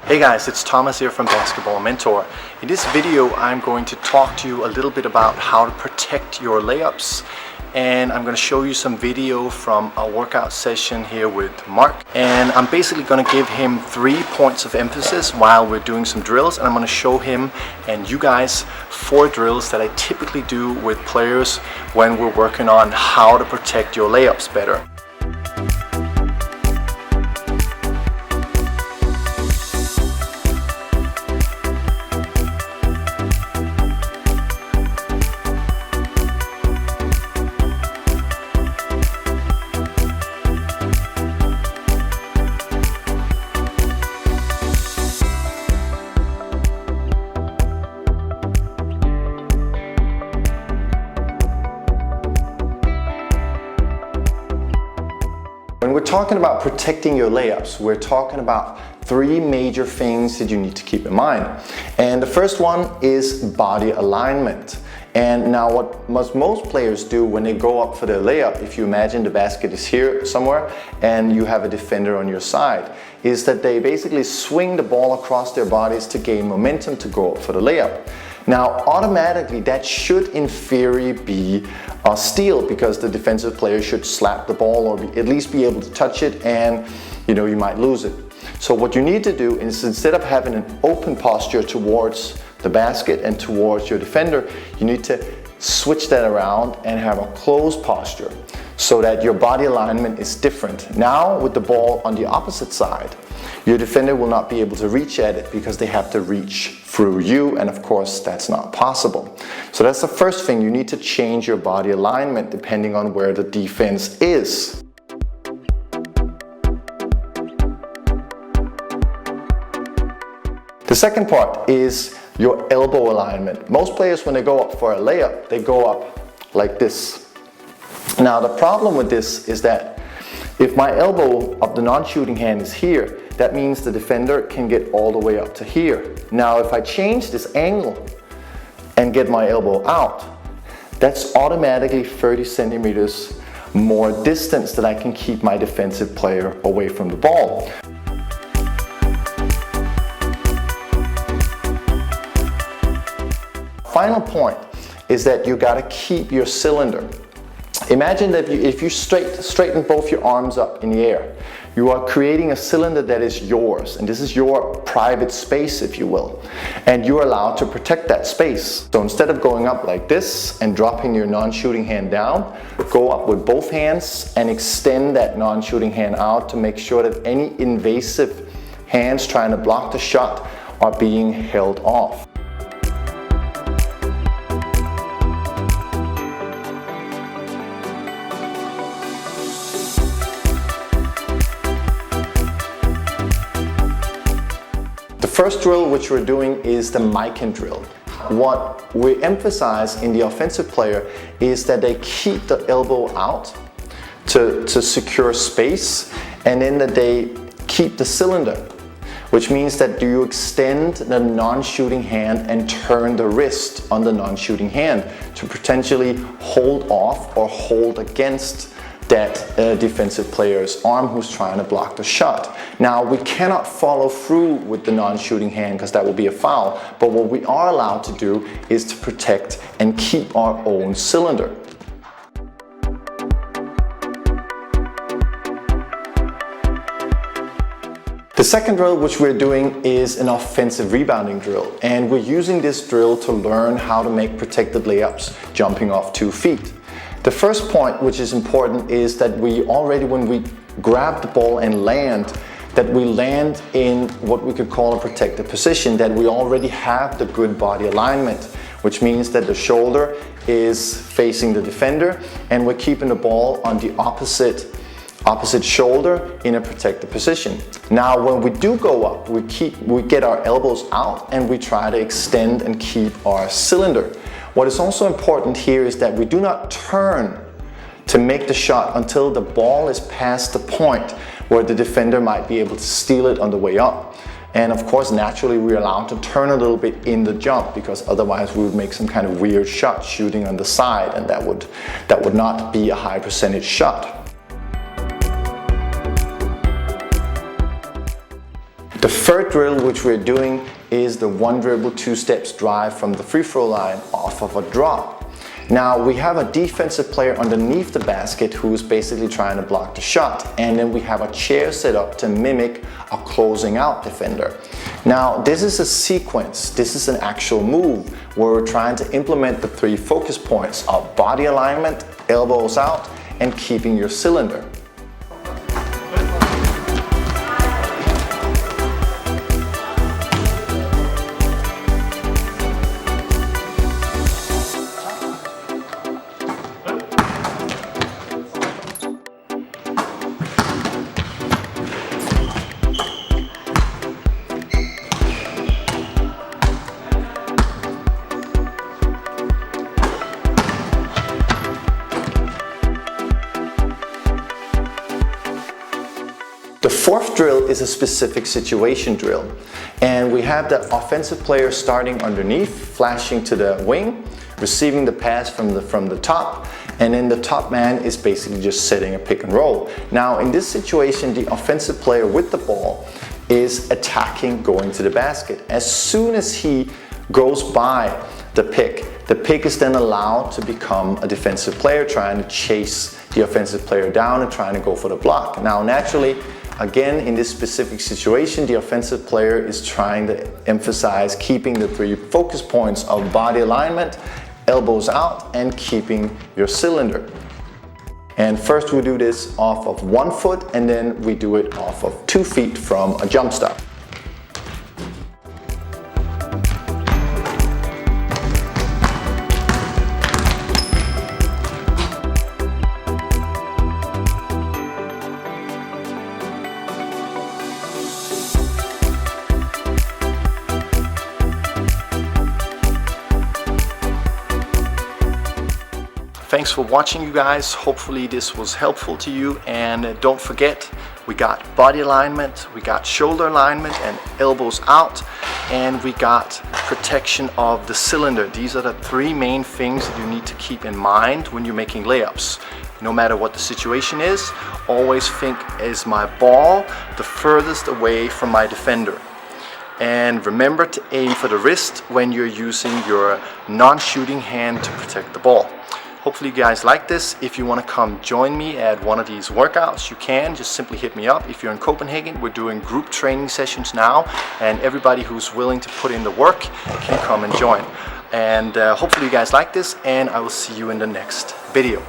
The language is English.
Hey guys, it's Thomas here from Basketball Mentor. In this video, I'm going to talk to you a little bit about how to protect your layups. And I'm going to show you some video from a workout session here with Mark. And I'm basically going to give him 3 points of emphasis while we're doing some drills. And I'm going to show him and you guys 4 drills that I typically do with players when we're working on how to protect your layups better. When we're talking about protecting your layups, we're talking about 3 major things that you need to keep in mind. And the first one is body alignment. And now what most players do when they go up for their layup, if you imagine the basket is here somewhere and you have a defender on your side, is that they basically swing the ball across their bodies to gain momentum to go up for the layup. Now automatically that should in theory be a steal, because the defensive player should slap the ball or at least be able to touch it, and you might lose it. So what you need to do is, instead of having an open posture towards the basket and towards your defender, you need to switch that around and have a closed posture so that your body alignment is different. Now with the ball on the opposite side, your defender will not be able to reach at it because they have to reach through you, and of course that's not possible. So that's the first thing. You need to change your body alignment depending on where the defense is. The second part is your elbow alignment. Most players, when they go up for a layup, they go up like this. Now the problem with this is that if my elbow of the non-shooting hand is here, that means the defender can get all the way up to here. Now if I change this angle and get my elbow out, that's automatically 30 centimeters more distance that I can keep my defensive player away from the ball. Final point is that you got to keep your cylinder. Imagine that if you straighten both your arms up in the air, you are creating a cylinder that is yours, and this is your private space, if you will, and you're allowed to protect that space. So instead of going up like this and dropping your non-shooting hand down, go up with both hands and extend that non-shooting hand out to make sure that any invasive hands trying to block the shot are being held off. The first drill which we're doing is the mic-in drill. What we emphasize in the offensive player is that they keep the elbow out to secure space, and then that they keep the cylinder, which means that you extend the non-shooting hand and turn the wrist on the non-shooting hand to potentially hold off or hold against that defensive player's arm who's trying to block the shot. Now we cannot follow through with the non-shooting hand because that will be a foul, but what we are allowed to do is to protect and keep our own cylinder. The second drill which we're doing is an offensive rebounding drill, and we're using this drill to learn how to make protected layups jumping off 2 feet. The first point which is important is that we already, when we grab the ball and land, that we land in what we could call a protected position, that we already have the good body alignment, which means that the shoulder is facing the defender and we're keeping the ball on the opposite shoulder in a protected position. Now when we do go up, we get our elbows out and we try to extend and keep our cylinder. What is also important here is that we do not turn to make the shot until the ball is past the point where the defender might be able to steal it on the way up. And of course, naturally, we're allowed to turn a little bit in the jump, because otherwise we would make some kind of weird shot shooting on the side, and that would not be a high percentage shot. third drill which we're doing is the 1 dribble 2 steps drive from the free throw line off of a drop. Now we have a defensive player underneath the basket who's basically trying to block the shot, and then we have a chair set up to mimic a closing out defender. Now this is a sequence, this is an actual move where we're trying to implement the 3 focus points of body alignment, elbows out, and keeping your cylinder. The fourth drill is a specific situation drill, and we have the offensive player starting underneath, flashing to the wing, receiving the pass from the top, and then the top man is basically just setting a pick and roll. Now in this situation, the offensive player with the ball is attacking, going to the basket. As soon as he goes by the pick is then allowed to become a defensive player, trying to chase the offensive player down and trying to go for the block. Now naturally, again, in this specific situation, the offensive player is trying to emphasize keeping the 3 focus points of body alignment, elbows out, and keeping your cylinder. And first we do this off of 1 foot, and then we do it off of 2 feet from a jump stop. Thanks for watching, you guys. Hopefully this was helpful to you, and don't forget, we got body alignment, we got shoulder alignment and elbows out, and we got protection of the cylinder. These are the 3 main things that you need to keep in mind when you're making layups. No matter what the situation is, always think, is my ball the furthest away from my defender? And remember to aim for the wrist when you're using your non-shooting hand to protect the ball. Hopefully you guys like this. If you want to come join me at one of these workouts, you can. Just simply hit me up. If you're in Copenhagen, we're doing group training sessions now, and everybody who's willing to put in the work can come and join. And hopefully you guys like this, and I will see you in the next video.